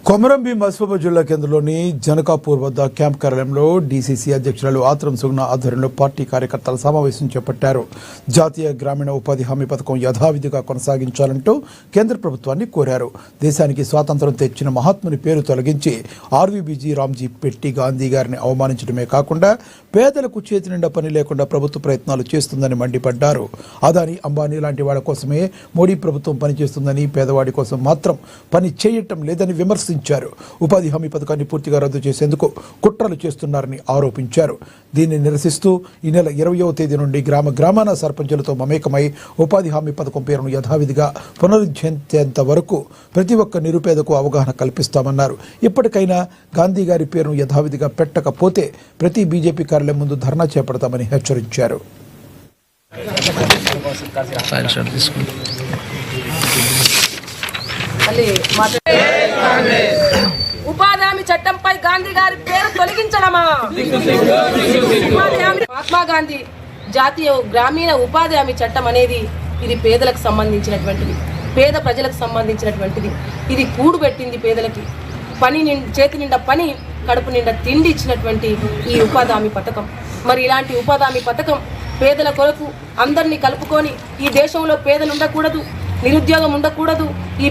కొమరంభీం ఆసిఫాబాద్ జిల్లా కేంద్రంలోని జనకాపూర్ వద్ద క్యాంప్ కార్యాలయంలో డీసీసీ అధ్యక్షురాలు ఆత్రం సుగుణ ఆధ్వర్యంలో పార్టీ కార్యకర్తల సమావేశం చేపట్టారు. జాతీయ గ్రామీణ ఉపాధి హామీ పథకం యథావిధిగా కొనసాగించాలంటూ కేంద్ర ప్రభుత్వాన్ని కోరారు. దేశానికి స్వాతంత్ర్యం తెచ్చిన మహాత్ముని పేరు తొలగించి ఆర్వీబీజీ రామ్జీ పెట్టి గాంధీ గారిని అవమానించడమే కాకుండా పేదలకు చేతి నిండా పని లేకుండా ప్రభుత్వ ప్రయత్నాలు చేస్తుందని మండిపడ్డారు. అదానీ, అంబానీ లాంటి వాళ్ల కోసమే మోడీ ప్రభుత్వం పనిచేస్తుందని, పేదవాడి కోసం మాత్రం పని చేయటం లేదని విమర్శించారు. ఉపాధి హామీ పథకాన్ని పూర్తిగా రద్దు చేసేందుకు కుట్రలు చేస్తున్నారని ఆరోపించారు. దీన్ని నిరసిస్తూ ఈ నెల 20వ తేదీ నుండి గ్రామాన సర్పంచులతో మమేకమై ఉపాధి హామీ పథకం పేరును యథావిధిగా పునరుద్ధరించేంత వరకు ప్రతి ఒక్క నిరుపేదకు అవగాహన కల్పిస్తామన్నారు. ఇప్పటికైనా గాంధీ గారి పేరును యథావిధిగా పెట్టకపోతే ప్రతి బీజేపీ కార్యాలయం ముందు ధర్నా చేపడతామని హెచ్చరించారు. ఉపాధి హామీ చట్టంపై గాంధీ గారి పేరు తొలగించడమా? మహాత్మా గాంధీ జాతీయ గ్రామీణ ఉపాధి హామీ చట్టం అనేది ఇది పేదలకు సంబంధించినటువంటిది, పేద ప్రజలకు సంబంధించినటువంటిది. ఇది కూడుబెట్టింది పేదలకి, చేతి నిండా పని, కడుపు నిండా తిండి ఇచ్చినటువంటి ఈ ఉపాధి హామీ పథకం. మరి ఇలాంటి ఉపాధి హామీ పథకం పేదల కొరకు అందరినీ కలుపుకొని, ఈ దేశంలో పేదలు ఉండకూడదు, నిరుద్యోగం ఉండకూడదు, ఈ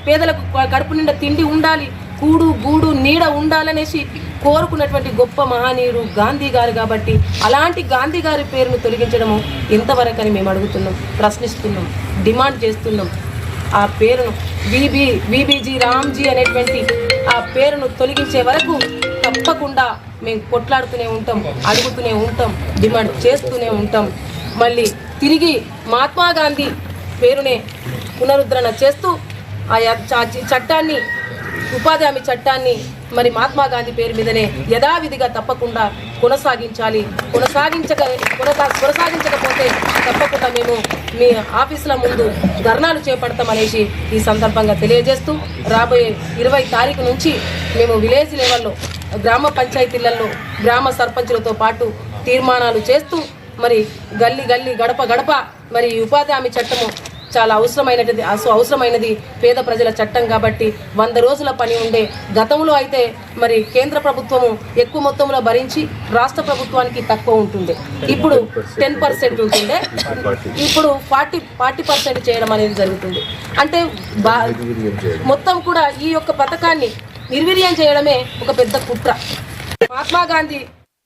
పేదలకు కడుపు నిండా తిండి ఉండాలి, కూడు గూడు నీడ ఉండాలనేసి కోరుకున్నటువంటి గొప్ప మహనీయుడు గాంధీ గారు. కాబట్టి అలాంటి గాంధీ గారి పేరును తొలగించడము ఎంతవరకు అని మేము అడుగుతున్నాం, ప్రశ్నిస్తున్నాం, డిమాండ్ చేస్తున్నాం. ఆ పేరును వీబీజీ రామ్జీ అనేటువంటి ఆ పేరును తొలగించే వరకు తప్పకుండా మేము కొట్లాడుతూనే ఉంటాం, అడుగుతూనే ఉంటాం, డిమాండ్ చేస్తూనే ఉంటాం. మళ్ళీ తిరిగి మహాత్మా గాంధీ పేరునే పునరుద్ధరణ చేస్తూ ఆ చట్టాన్ని, ఉపాధి హామీ చట్టాన్ని మరి మహాత్మా గాంధీ పేరు మీదనే యథావిధిగా తప్పకుండా కొనసాగించాలి. కొనసాగించకపోతే తప్పకుండా మేము మీ ఆఫీసుల ముందు ధర్నాలు చేపడతామనేసి ఈ సందర్భంగా తెలియజేస్తూ, రాబోయే 20 తారీఖు నుంచి మేము విలేజ్ లెవెల్లో, గ్రామ పంచాయతీలలో గ్రామ సర్పంచులతో పాటు తీర్మానాలు చేస్తూ మరి గల్లీ గడప మరి ఉపాధి హామీ చట్టము చాలా అవసరమైనది పేద ప్రజల చట్టం. కాబట్టి 100 రోజుల పని ఉండే గతంలో అయితే మరి కేంద్ర ప్రభుత్వము ఎక్కువ మొత్తంలో భరించి రాష్ట్ర ప్రభుత్వానికి తక్కువ ఉంటుండే, ఇప్పుడు 10% ఉంటుండే, ఇప్పుడు 40% చేయడం అనేది జరుగుతుంది. అంటే మొత్తం కూడా ఈ యొక్క పథకాన్ని నిర్వీర్యం చేయడమే ఒక పెద్ద కుట్ర. మహాత్మా గాంధీ